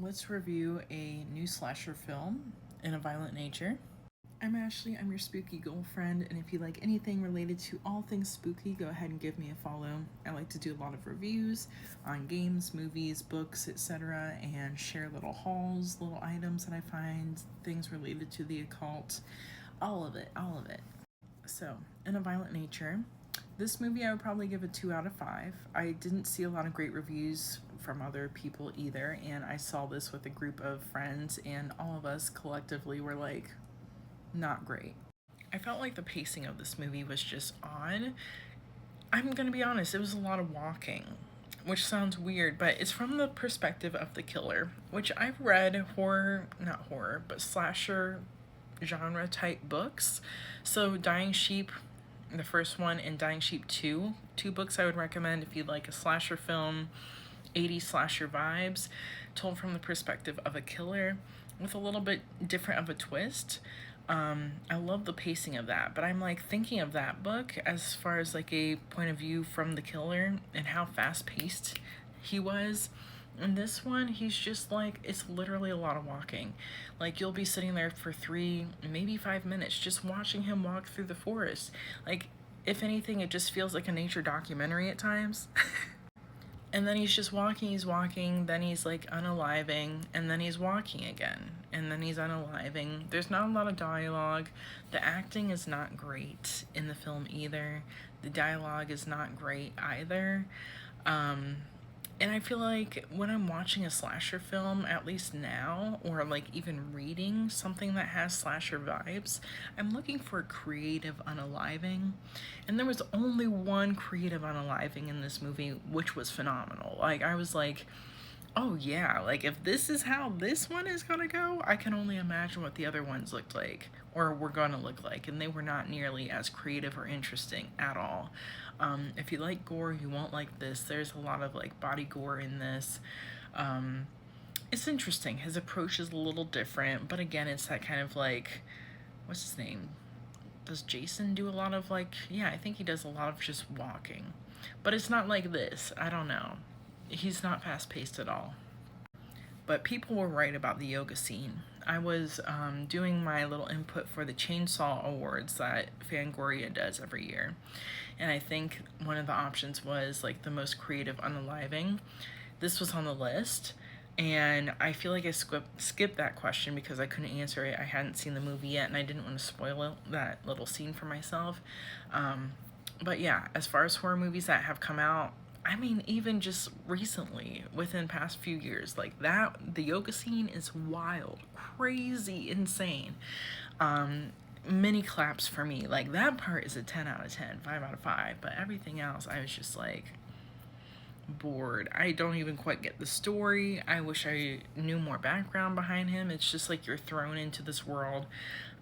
let's review a new slasher film, In a Violent Nature. I'm Ashley, I'm your spooky girlfriend, and if you like anything related to all things spooky, go ahead and give me a follow. I like to do a lot of reviews on games, movies, books, etc., and share little hauls, little items that I find, things related to the occult, all of it, all of it. So, In a Violent Nature, this movie I would probably give a 2 out of 5. I didn't see a lot of great reviews from other people either, and I saw this with a group of friends, and all of us collectively were like, not great. I felt like the pacing of this movie was just odd. I'm gonna be honest, it was a lot of walking, which sounds weird, but it's from the perspective of the killer, which I've read not horror, but slasher genre type books. So Dying Sheep, the first one, and Dying Sheep 2, two books I would recommend if you'd like a slasher film, 80s slasher vibes, told from the perspective of a killer with a little bit different of a twist. I love the pacing of that, but I'm like thinking of that book as far as like a point of view from the killer and how fast paced he was. In this one, he's just like, it's literally a lot of walking. Like, you'll be sitting there for 3, maybe 5 minutes just watching him walk through the forest. Like, if anything, it just feels like a nature documentary at times. And then he's just walking, he's walking, then he's like unaliving, and then he's walking again, and then he's unaliving. There's not a lot of dialogue. The acting is not great in the film either. The dialogue is not great either. And I feel like when I'm watching a slasher film, at least now, or like even reading something that has slasher vibes, I'm looking for creative unaliving. And there was only one creative unaliving in this movie, which was phenomenal. Like, I was like, oh yeah, like if this is how this one is gonna go, I can only imagine what the other ones looked like or were gonna look like, and they were not nearly as creative or interesting at all. If you like gore, you won't like this. There's a lot of like body gore in this. It's interesting. His approach is a little different, but again, it's that kind of like, what's his name? Does Jason do a lot of like, yeah, I think he does a lot of just walking, but it's not like this. I don't know. He's not fast paced at all. But people were right about the yoga scene. I was doing my little input for the Chainsaw Awards that Fangoria does every year. And I think one of the options was like the most creative unaliving. This was on the list. And I feel like I skipped that question because I couldn't answer it. I hadn't seen the movie yet and I didn't want to spoil that little scene for myself. But yeah, as far as horror movies that have come out, I mean, even just recently, within past few years, like that, the yoga scene is wild, crazy, insane. Many claps for me. Like, that part is a 10 out of 10, 5 out of 5, but everything else, I was just like, bored. I don't even quite get the story. I wish I knew more background behind him. It's just like you're thrown into this world,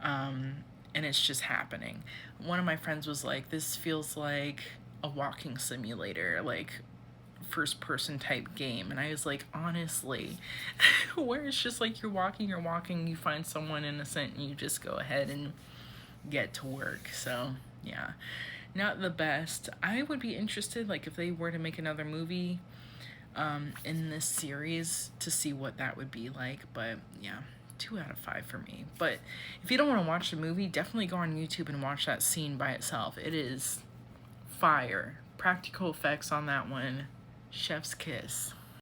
and it's just happening. One of my friends was like, this feels like a walking simulator, like first person type game. And I was like, honestly, where it's just like you're walking, you find someone innocent and you just go ahead and get to work. So yeah, not the best. I would be interested, like if they were to make another movie in this series, to see what that would be like. But yeah, 2 out of 5 for me. But if you don't want to watch the movie, definitely go on YouTube and watch that scene by itself. It is fire. Practical effects on that one, chef's kiss.